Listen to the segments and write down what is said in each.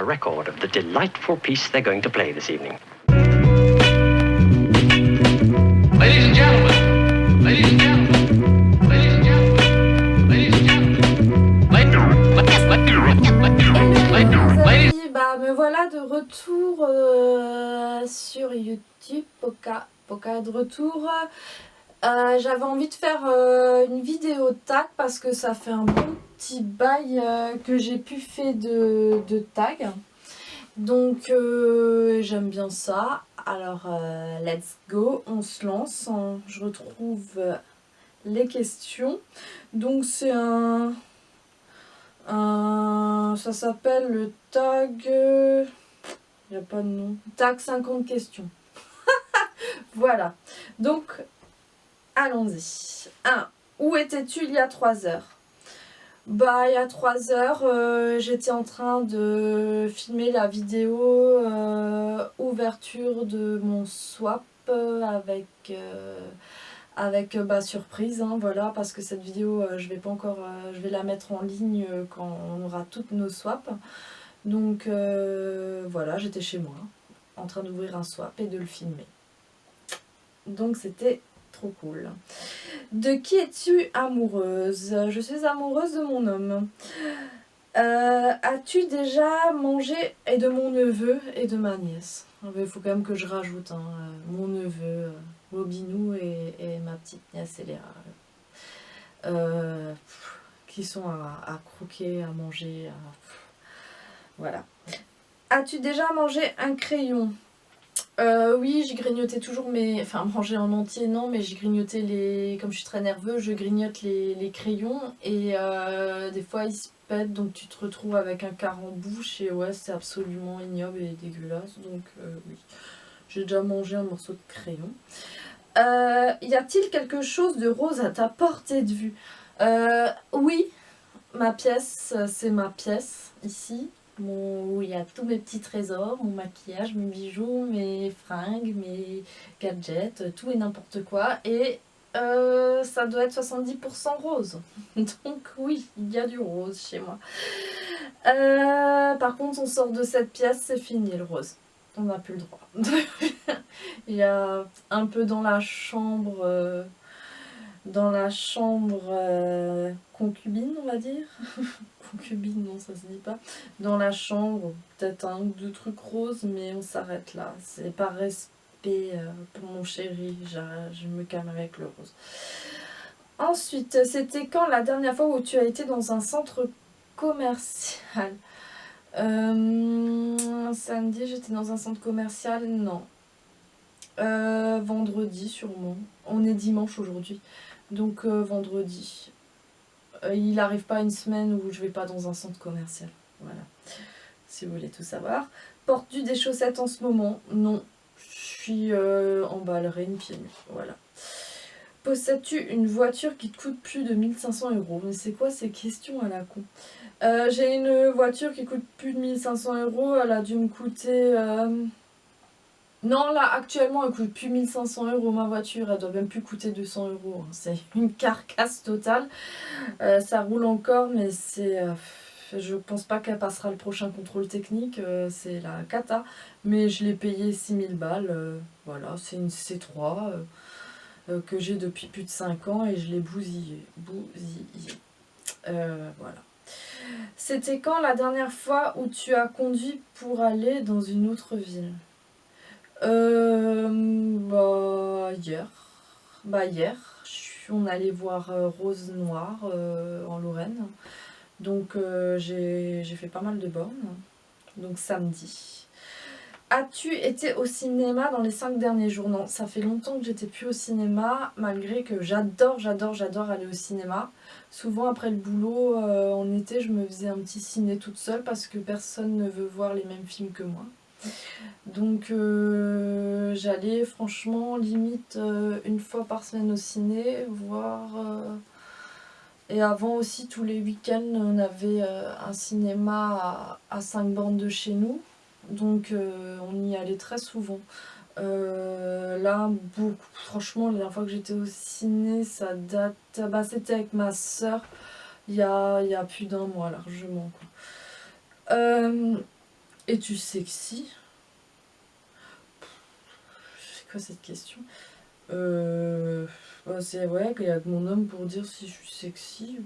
record of the delightful piece they're going to play this evening. Ladies and gentlemen, ladies and gentlemen, ladies and gentlemen, ladies and gentlemen, Amis, bah me voilà de retour sur YouTube, Poca est de retour. J'avais envie de faire une vidéo tag parce que ça fait un bon petit bail que j'ai pu faire de tag. Donc j'aime bien ça. Alors let's go, on se lance. Je retrouve les questions. Donc c'est ça s'appelle le tag, il n'y a pas de nom, tag 50 questions. Voilà, donc allons-y. 1. Où étais-tu il y a 3 heures? Bah il y a 3 heures, j'étais en train de filmer la vidéo ouverture de mon swap avec surprise, hein, voilà, parce que cette vidéo je vais pas encore, je vais la mettre en ligne quand on aura toutes nos swaps. Donc voilà, j'étais chez moi en train d'ouvrir un swap et de le filmer, donc c'était trop cool. De qui es-tu amoureuse? Je suis amoureuse de mon homme. As-tu déjà mangé? Et de mon neveu et de ma nièce. Il faut quand même que je rajoute mon neveu Bobinou et ma petite nièce Eléa, qui sont à croquer, à manger, voilà. As-tu déjà mangé un crayon? Oui, j'ai grignoté toujours mes... Enfin, manger en entier, non, mais j'ai grignoté les... Comme je suis très nerveux, je grignote les crayons et des fois ils se pètent, donc tu te retrouves avec un quart en bouche et ouais, c'est absolument ignoble et dégueulasse, donc oui. J'ai déjà mangé un morceau de crayon. Y a-t-il quelque chose de rose à ta portée de vue? Oui, ma pièce, c'est ma pièce, ici. Où il y a tous mes petits trésors, mon maquillage, mes bijoux, mes fringues, mes gadgets, tout et n'importe quoi. Et ça doit être 70% rose. Donc oui, il y a du rose chez moi. Par contre, on sort de cette pièce, c'est fini le rose. On n'a plus le droit. Il y a un peu dans la chambre concubine, on va dire. Concubine, non, ça se dit pas. Dans la chambre, peut-être un ou deux trucs roses, mais on s'arrête là. C'est par respect pour mon chéri, je me calme avec le rose. Ensuite, c'était quand la dernière fois où tu as été dans un centre commercial? Samedi, j'étais dans un centre commercial, non. Vendredi sûrement. On est dimanche aujourd'hui, donc vendredi. Il n'arrive pas une semaine où je vais pas dans un centre commercial. Voilà, si vous voulez tout savoir. Portes-tu des chaussettes en ce moment? Non, je suis en ballerine pieds nus. Voilà. Possèdes-tu une voiture qui te coûte plus de 1500 €? Mais c'est quoi ces questions à la con? J'ai une voiture qui coûte plus de 1500 €. Elle a dû me coûter... Non, là, actuellement, elle coûte plus 1500 € ma voiture. Elle doit même plus coûter 200 €. Hein. C'est une carcasse totale. Ça roule encore, mais c'est... je pense pas qu'elle passera le prochain contrôle technique. C'est la cata. Mais je l'ai payé 6000 balles. Voilà, c'est une C3 que j'ai depuis plus de 5 ans et je l'ai bousillée. Voilà. C'était quand la dernière fois où tu as conduit pour aller dans une autre ville? Hier. Hier, on allait voir Rose Noire en Lorraine. Donc j'ai fait pas mal de bornes. Donc samedi. As-tu été au cinéma dans les 5 derniers jours? Non, ça fait longtemps que j'étais plus au cinéma, malgré que j'adore aller au cinéma. Souvent après le boulot, en été, je me faisais un petit ciné toute seule parce que personne ne veut voir les mêmes films que moi. Donc j'allais franchement limite une fois par semaine au ciné, voire... Et avant aussi, tous les week-ends, on avait un cinéma à 5 bornes de chez nous. Donc on y allait très souvent. Là, franchement, la dernière fois que j'étais au ciné, ça date... Bah, c'était avec ma soeur, il y a plus d'1 mois largement. Quoi. Es-tu sexy? C'est quoi cette question? Bah, c'est vrai qu'il y a que mon homme pour dire si je suis sexy.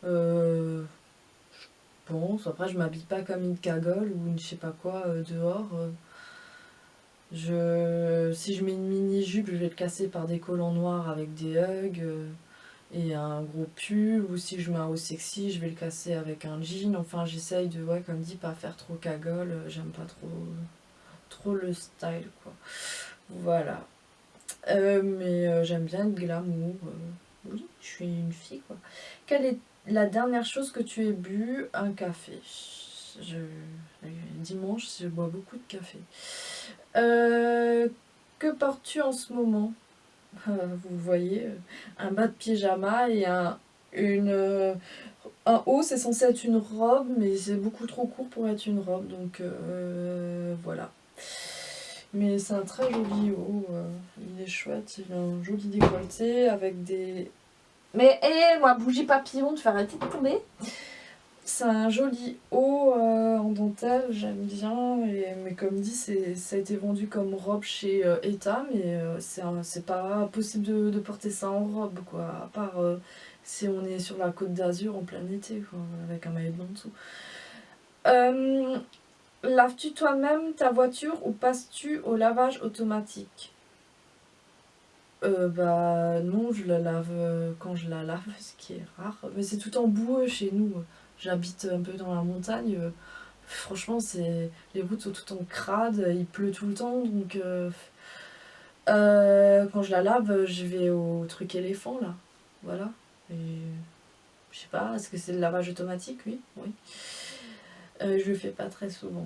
Je pense. Après, je m'habille pas comme une cagole ou une je sais pas quoi dehors. Si je mets une mini-jupe, je vais le casser par des collants noirs avec des hugs et un gros pull. Ou si je mets un haut sexy, je vais le casser avec un jean. Enfin, j'essaye de, ouais, comme dit, pas faire trop cagole. J'aime pas trop le style, quoi. Voilà. Mais j'aime bien être glamour. Oui, je suis une fille, quoi. Quelle est la dernière chose que tu aies bu? Un café. Dimanche, je bois beaucoup de café. Que portes-tu en ce moment? Vous voyez, un bas de pyjama et un haut, c'est censé être une robe, mais c'est beaucoup trop court pour être une robe, donc voilà. Mais c'est un très joli haut, il est chouette, il a un joli décolleté avec des... Mais hé, moi, bougie papillon, tu fais arrêter de tomber. C'est un joli haut en dentelle, j'aime bien, mais comme dit, ça a été vendu comme robe chez Eta, mais c'est pas possible de porter ça en robe, quoi, à part si on est sur la côte d'Azur en plein été, quoi, avec un maillot de bain dessous. Laves-tu toi-même ta voiture ou passes-tu au lavage automatique? Bah non, je la lave quand je la lave, ce qui est rare. Mais c'est tout en boueux chez nous. J'habite un peu dans la montagne. Franchement, les routes sont tout en crade, il pleut tout le temps. Donc quand je la lave, je vais au truc éléphant là. Voilà. Et je sais pas, est-ce que c'est le lavage automatique? Oui, oui. Je le fais pas très souvent.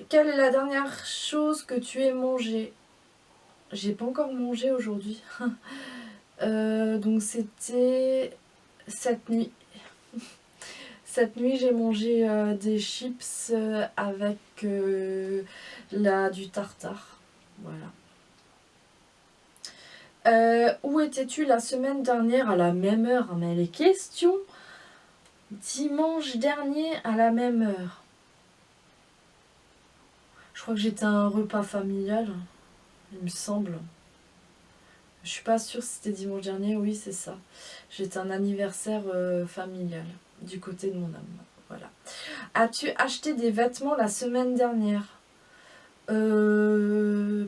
Quelle est la dernière chose que tu aies mangée? J'ai pas encore mangé aujourd'hui. Donc c'était cette nuit. Cette nuit, j'ai mangé des chips avec du tartare. Voilà. Où étais-tu la semaine dernière à la même heure? Mais les questions. Dimanche dernier à la même heure. Je crois que j'étais à un repas familial, il me semble. Je suis pas sûre si c'était dimanche dernier, oui c'est ça. J'étais à un anniversaire familial du côté de mon âme. Voilà. As-tu acheté des vêtements la semaine dernière? Des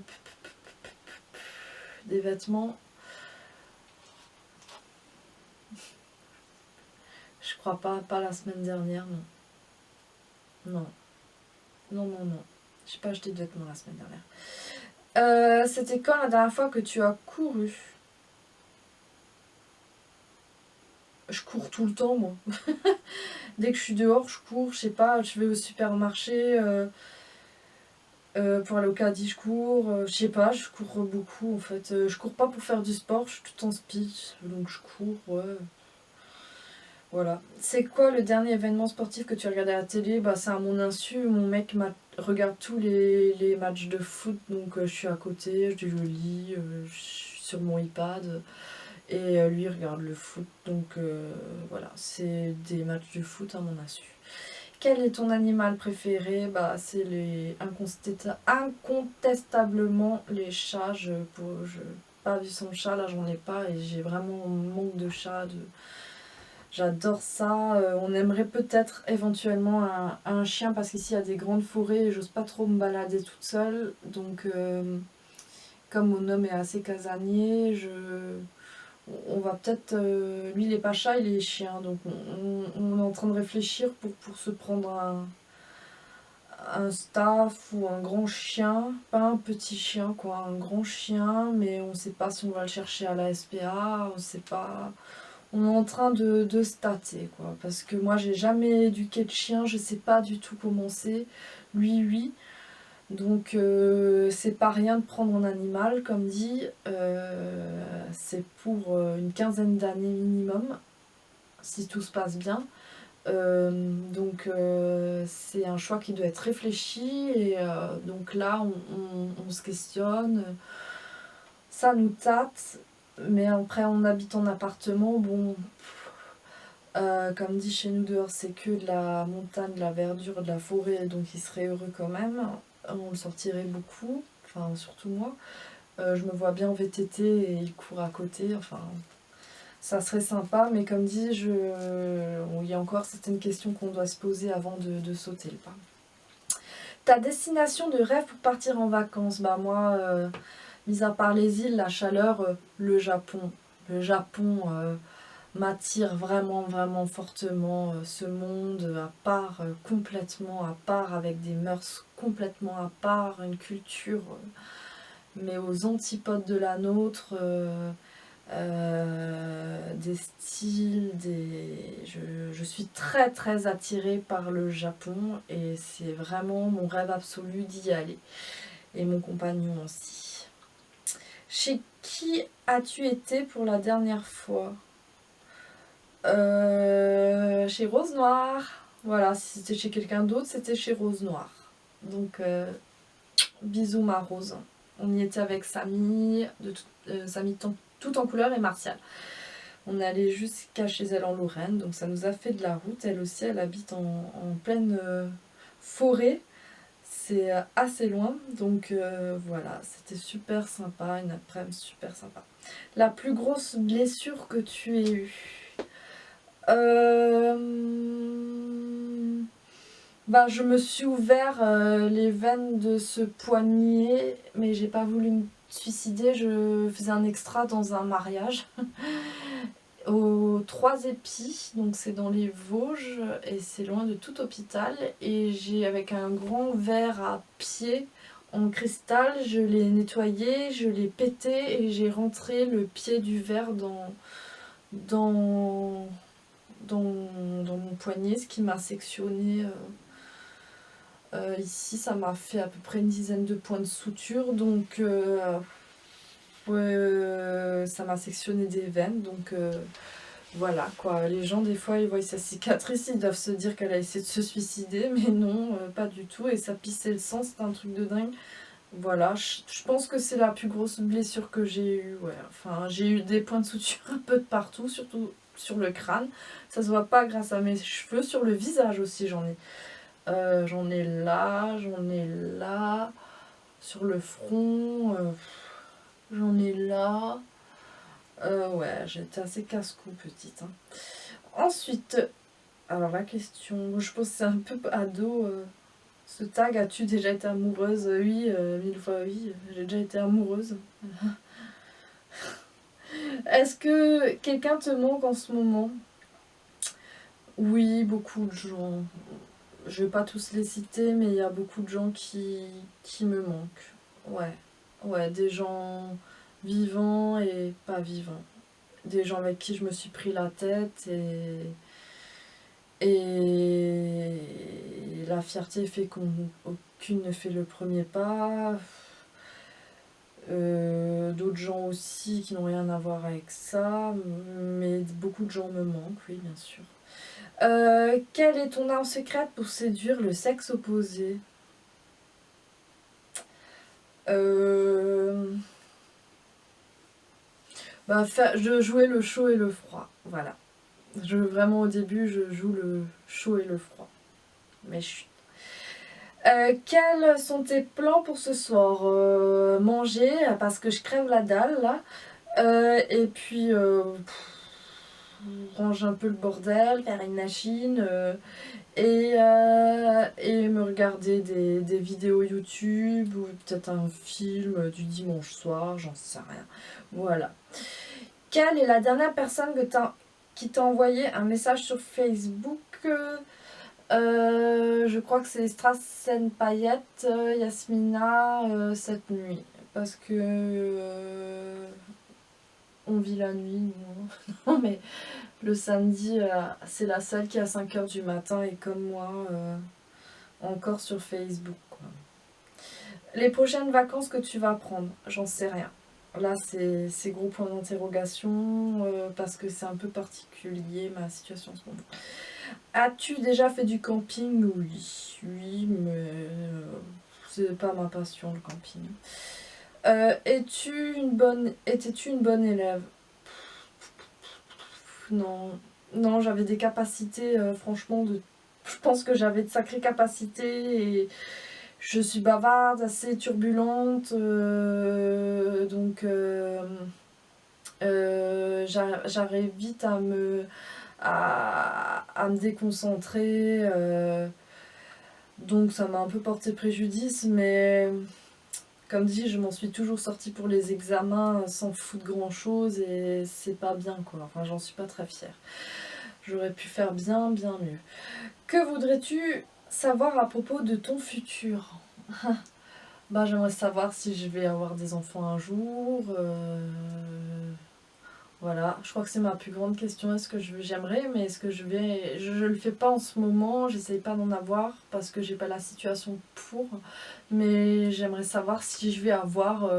vêtements. Je crois pas la semaine dernière, non. Non. Non, non, non. J'ai pas acheté de vêtements la semaine dernière. C'était quand la dernière fois que tu as couru? Je cours tout le temps, moi. Dès que je suis dehors, je cours. Je sais pas, je vais au supermarché. Pour aller au caddie, je cours. Je sais pas, je cours beaucoup en fait. Je cours pas pour faire du sport, je suis tout en speed. Donc je cours, ouais. Voilà. C'est quoi le dernier événement sportif que tu as regardé à la télé? Bah, c'est à mon insu. Mon mec regarde tous les matchs de foot. Donc je suis à côté, je lis, je suis sur mon iPad. Et lui regarde le foot. Donc voilà, c'est des matchs de foot à mon insu. Quel est ton animal préféré? Bah, c'est incontestablement les chats. Pas vu son chat, là j'en ai pas et j'ai vraiment un manque de chat. J'adore ça. On aimerait peut-être éventuellement un chien parce qu'ici il y a des grandes forêts et j'ose pas trop me balader toute seule. Donc, comme mon homme est assez casanier, on va peut-être... lui il est pas chat, il est chien. Donc on est en train de réfléchir pour se prendre un staff ou un grand chien. Pas un petit chien quoi, un grand chien. Mais on sait pas si on va le chercher à la SPA, on sait pas... On est en train de se tâter, quoi. Parce que moi, j'ai jamais éduqué de chien, je sais pas du tout comment c'est. Lui, oui. Donc, c'est pas rien de prendre un animal, comme dit. C'est pour une quinzaine d'années minimum, si tout se passe bien. Donc, c'est un choix qui doit être réfléchi. Et donc là, on se questionne. Ça nous tâte. Mais après, on habite en appartement, bon, Comme dit chez nous dehors, c'est que de la montagne, de la verdure, de la forêt, donc il serait heureux quand même. On le sortirait beaucoup, enfin surtout moi. Je me vois bien en VTT et il court à côté, enfin ça serait sympa, mais comme dit, il y a encore certaines questions qu'on doit se poser avant de sauter le pas. Ta destination de rêve pour partir en vacances? Bah moi, mis à part les îles, la chaleur, le Japon. Le Japon m'attire vraiment, vraiment fortement. Ce monde à part, complètement à part, avec des mœurs complètement à part, une culture, mais aux antipodes de la nôtre. Des styles, je suis très très attirée par le Japon et c'est vraiment mon rêve absolu d'y aller. Et mon compagnon aussi. Chez qui as-tu été pour la dernière fois? Chez Rose Noire. Voilà, si c'était chez quelqu'un d'autre, c'était chez Rose Noire. Donc, bisous ma Rose. On y était avec Samy, Samy tout en couleur et Martial. On est allé jusqu'à chez elle en Lorraine, donc ça nous a fait de la route. Elle aussi, elle habite en pleine forêt. C'est assez loin, donc voilà, c'était super sympa, une après-midi super sympa. La plus grosse blessure que tu aies eue? Bah, je me suis ouvert les veines de ce poignet, mais j'ai pas voulu me suicider. Je faisais un extra dans un mariage aux 3 Épis, donc c'est dans les Vosges et c'est loin de tout hôpital. Et j'ai, avec un grand verre à pied en cristal, je l'ai nettoyé, je l'ai pété et j'ai rentré le pied du verre dans mon poignet, ce qui m'a sectionné. Ici, ça m'a fait à peu près une dizaine de points de suture, donc ça m'a sectionné des veines, donc voilà quoi. Les gens, des fois, ils voient sa cicatrice, ils doivent se dire qu'elle a essayé de se suicider, mais non, pas du tout, et ça pissait le sang, c'était un truc de dingue. Voilà, je pense que c'est la plus grosse blessure que j'ai eue, ouais. Enfin, j'ai eu des points de suture un peu de partout, surtout sur le crâne. Ça se voit pas grâce à mes cheveux, sur le visage aussi j'en ai. J'en ai là, sur le front, j'en ai là. Ouais, j'étais assez casse-cou petite. Hein. Ensuite, alors la question, je pense que c'est un peu ado. Ce tag, as-tu déjà été amoureuse? Oui, 1000 fois oui, j'ai déjà été amoureuse. Est-ce que quelqu'un te manque en ce moment? Oui, beaucoup de gens. Je vais pas tous les citer, mais il y a beaucoup de gens qui me manquent. Ouais, ouais, des gens vivants et pas vivants. Des gens avec qui je me suis pris la tête et la fierté fait qu'aucune ne fait le premier pas. D'autres gens aussi qui n'ont rien à voir avec ça, mais beaucoup de gens me manquent, oui, bien sûr. Quelle est ton arme secrète pour séduire le sexe opposé? Bah, je jouais le chaud et le froid, voilà. Vraiment au début, je joue le chaud et le froid. Mais chut. Quels sont tes plans pour ce soir? Manger, parce que je crève la dalle, là. Et puis, ranger un peu le bordel, faire une machine, et me regarder des vidéos YouTube, ou peut-être un film du dimanche soir, j'en sais rien. Voilà. Quelle est la dernière personne qui t'a envoyé un message sur Facebook? Je crois que c'est Strassen Payette, Yasmina, cette nuit. Parce que on vit la nuit, nous. Non, mais le samedi, c'est la seule qui est à 5h du matin et comme moi, encore sur Facebook. Quoi. Les prochaines vacances que tu vas prendre, j'en sais rien. Là, c'est gros point d'interrogation parce que c'est un peu particulier ma situation en ce moment. As-tu déjà fait du camping? Oui, oui, mais c'est pas ma passion le camping. Étais-tu une bonne élève? Non, non, j'avais des capacités, franchement, je pense que j'avais de sacrées capacités et je suis bavarde, assez turbulente, donc j'arrive vite à me déconcentrer, donc ça m'a un peu porté préjudice, mais comme dit, je m'en suis toujours sortie pour les examens sans foutre grand chose et c'est pas bien quoi, enfin j'en suis pas très fière. J'aurais pu faire bien mieux. Que voudrais-tu savoir à propos de ton futur? Bah, j'aimerais savoir si je vais avoir des enfants un jour. Voilà, je crois que c'est ma plus grande question. Est-ce que j'aimerais, mais est-ce que je vais... Je le fais pas en ce moment, j'essaye pas d'en avoir parce que j'ai pas la situation pour. Mais j'aimerais savoir si je vais avoir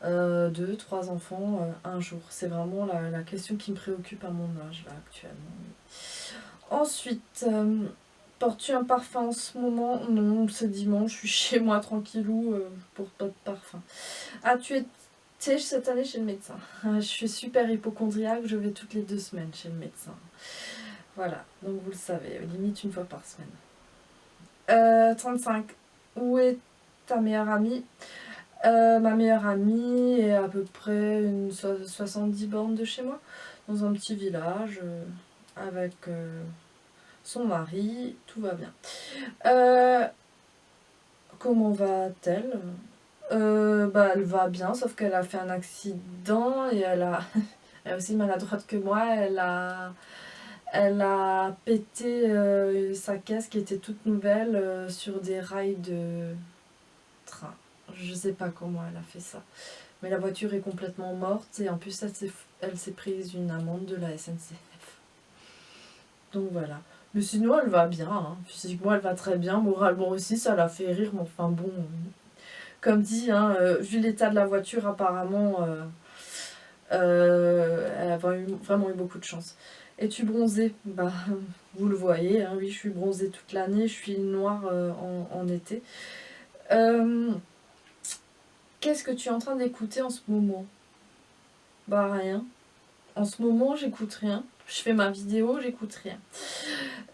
2, 3 enfants un jour. C'est vraiment la question qui me préoccupe à mon âge là actuellement. Ensuite, portes-tu un parfum en ce moment? Non, c'est dimanche, je suis chez moi tranquillou, pour pas de parfum. As-tu été cette année chez le médecin? Je suis super hypochondriaque, je vais toutes les 2 semaines chez le médecin. Voilà, donc vous le savez, limite une fois par semaine. 35. Où est ta meilleure amie? Ma meilleure amie est à peu près 70 bornes de chez moi, dans un petit village, avec son mari, tout va bien. Comment va-t-elle? Bah, elle va bien, sauf qu'elle a fait un accident et elle est aussi maladroite que moi. Elle a pété sa caisse qui était toute nouvelle sur des rails de train. Je sais pas comment elle a fait ça. Mais la voiture est complètement morte et en plus elle s'est prise une amende de la SNCF. Donc voilà. Mais sinon elle va bien, hein. Physiquement elle va très bien, moralement aussi ça la fait rire, mais enfin bon, comme dit, hein, vu l'état de la voiture apparemment, elle a vraiment eu beaucoup de chance. Es-tu bronzée? Bah vous le voyez, hein, oui je suis bronzée toute l'année, je suis noire en été. Qu'est-ce que tu es en train d'écouter en ce moment? Bah rien. En ce moment j'écoute rien. Je fais ma vidéo, j'écoute rien.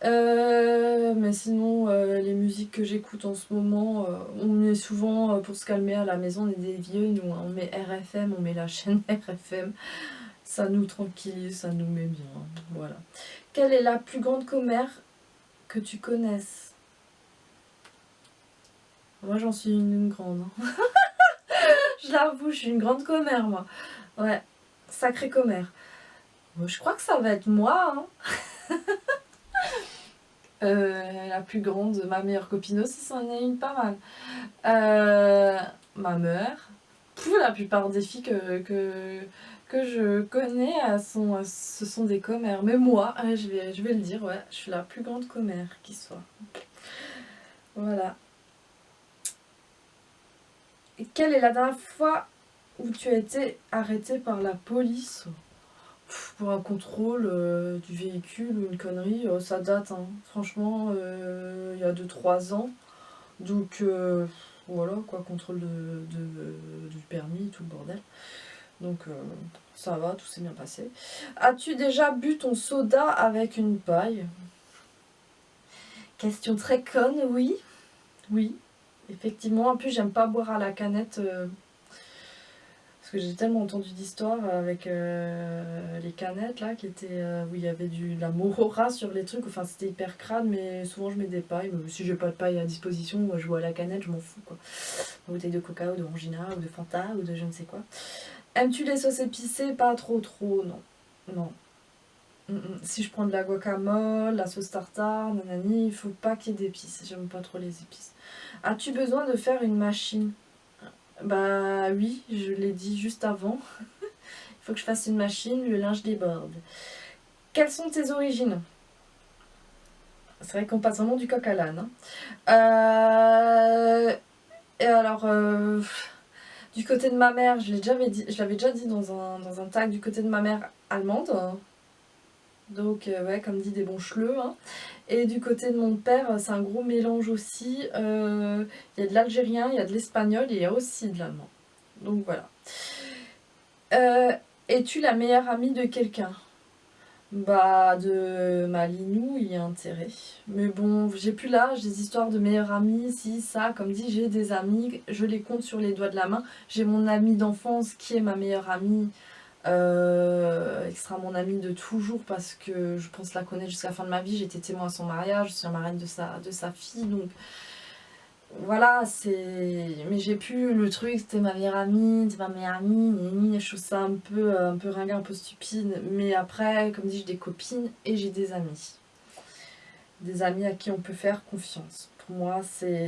Mais sinon, les musiques que j'écoute en ce moment, on met souvent, pour se calmer à la maison, on est des vieux, nous, on met RFM, on met la chaîne RFM. Ça nous tranquillise, ça nous met bien. Voilà. Quelle est la plus grande commère que tu connaisses? Moi, j'en suis une grande. Hein. Je l'avoue, je suis une grande commère, moi. Ouais, sacrée commère. Je crois que ça va être moi, hein. La plus grande, ma meilleure copine aussi, c'en est une pas mal. Ma mère. La plupart des filles que je connais, ce sont des commères. Mais moi, je vais le dire, ouais, je suis la plus grande commère qui soit. Voilà. Et quelle est la dernière fois où tu as été arrêtée par la police? Pour un contrôle du véhicule ou une connerie, ça date, hein. Franchement, il y a 2-3 ans. Donc voilà, quoi, contrôle du permis, tout le bordel. Donc ça va, tout s'est bien passé. As-tu déjà bu ton soda avec une paille? Question très conne, oui. Oui, effectivement. En plus, j'aime pas boire à la canette. Parce que j'ai tellement entendu d'histoires avec les canettes là, qui étaient, où il y avait de la morora sur les trucs, enfin c'était hyper crade, mais souvent je mets des pailles. Mais si j'ai pas de paille à disposition, moi je bois à la canette, je m'en fous quoi. Une bouteille de coca ou de Orangina ou de Fanta ou de je ne sais quoi. Aimes-tu les sauces épicées? Pas trop, non. Non. Si je prends de la guacamole, la sauce tartare, nanani, il faut pas qu'il y ait d'épices, j'aime pas trop les épices. As-tu besoin de faire une machine? Bah oui, je l'ai dit juste avant. Il faut que je fasse une machine, le linge déborde. Quelles sont tes origines? C'est vrai qu'on passe vraiment du coq à l'âne. Hein. Et alors, du côté de ma mère, je l'avais déjà dit dans un tag, du côté de ma mère allemande. Donc, ouais, comme dit, des bons chleux. Hein. Et du côté de mon père, c'est un gros mélange aussi. Il y a de l'algérien, il y a de l'espagnol et il y a aussi de l'allemand. Donc voilà. Es-tu la meilleure amie de quelqu'un? Bah, de ma Linou, il y a intérêt. Mais bon, j'ai plus l'âge des histoires de meilleurs amis, si, ça, comme dit, j'ai des amis, je les compte sur les doigts de la main. J'ai mon amie d'enfance qui est ma meilleure amie, qui sera mon amie de toujours parce que je pense la connaître jusqu'à la fin de ma vie. J'étais témoin à son mariage, je suis la marraine de sa fille, donc voilà, mais j'ai plus le truc, c'était ma meilleure amie, c'est ma meilleure amie, je trouve ça un peu ringard, un peu stupide. Mais après, comme dit, j'ai des copines et j'ai des amis. Des amis à qui on peut faire confiance. Pour moi,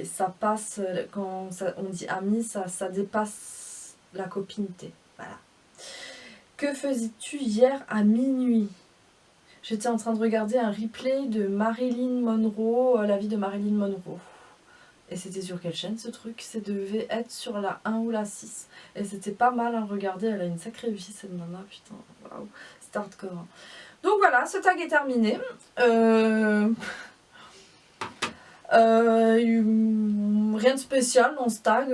ça passe, quand on dit ami, ça dépasse la copinité. Voilà. Que faisais-tu hier à minuit? J'étais en train de regarder un replay de Marilyn Monroe, la vie de Marilyn Monroe. Et c'était sur quelle chaîne ce truc? Ça devait être sur la 1 ou la 6. Et c'était pas mal à regarder, elle a une sacrée vie cette nana, putain, waouh, c'est hardcore. Donc voilà, ce tag est terminé. Rien de spécial dans ce tag.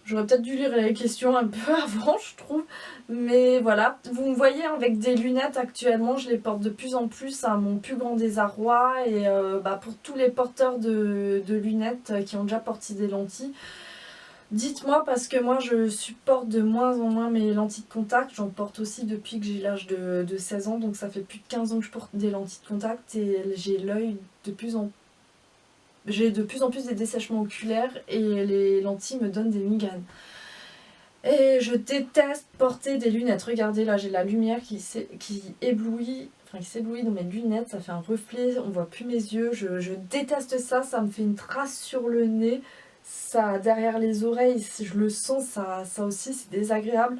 J'aurais peut-être dû lire les questions un peu avant, je trouve. Mais voilà, vous me voyez avec des lunettes actuellement, je les porte de plus en plus à mon plus grand désarroi. Et pour tous les porteurs de lunettes qui ont déjà porté des lentilles, dites-moi parce que moi je supporte de moins en moins mes lentilles de contact. J'en porte aussi depuis que j'ai l'âge de 16 ans, donc ça fait plus de 15 ans que je porte des lentilles de contact et j'ai l'œil de plus en plus des dessèchements oculaires et les lentilles me donnent des migraines. Et je déteste porter des lunettes. Regardez là, j'ai la lumière qui éblouit, qui s'éblouit dans mes lunettes, ça fait un reflet, on voit plus mes yeux. Je déteste ça, ça me fait une trace sur le nez, ça derrière les oreilles, je le sens, ça aussi c'est désagréable.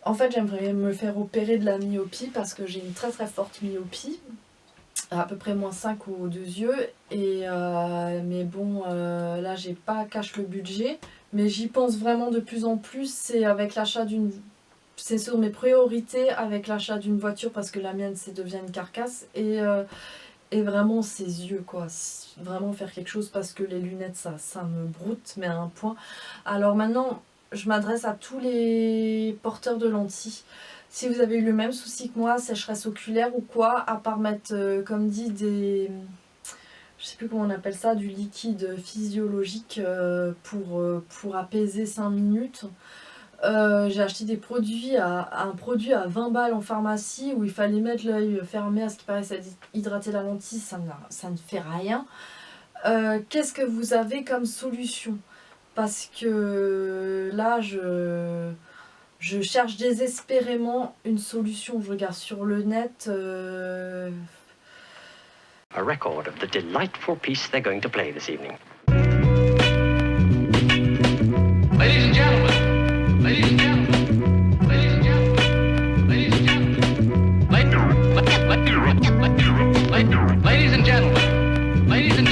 En fait, j'aimerais me faire opérer de la myopie parce que j'ai une très très forte myopie. À peu près -5 aux 2 yeux mais bon là j'ai pas cache le budget, mais j'y pense vraiment de plus en plus. C'est sur mes priorités avec l'achat d'une voiture parce que la mienne devient une carcasse et vraiment ses yeux quoi, vraiment faire quelque chose parce que les lunettes ça me broute mais à un point. Alors maintenant je m'adresse à tous les porteurs de lentilles. Si vous avez eu le même souci que moi, sécheresse oculaire ou quoi, à part mettre, comme dit, je sais plus comment on appelle ça, du liquide physiologique pour apaiser 5 minutes. J'ai acheté un produit à 20 balles en pharmacie où il fallait mettre l'œil fermé, à ce qui paraît ça hydrater la lentille, ça ne fait rien. Qu'est-ce que vous avez comme solution? Parce que là, je cherche désespérément une solution. Je regarde sur le net. A record of the delightful piece they're going to play this evening. Ladies and gentlemen, ladies and gentlemen, ladies and gentlemen, ladies and gentlemen, ladies and gentlemen, ladies and gentlemen, ladies and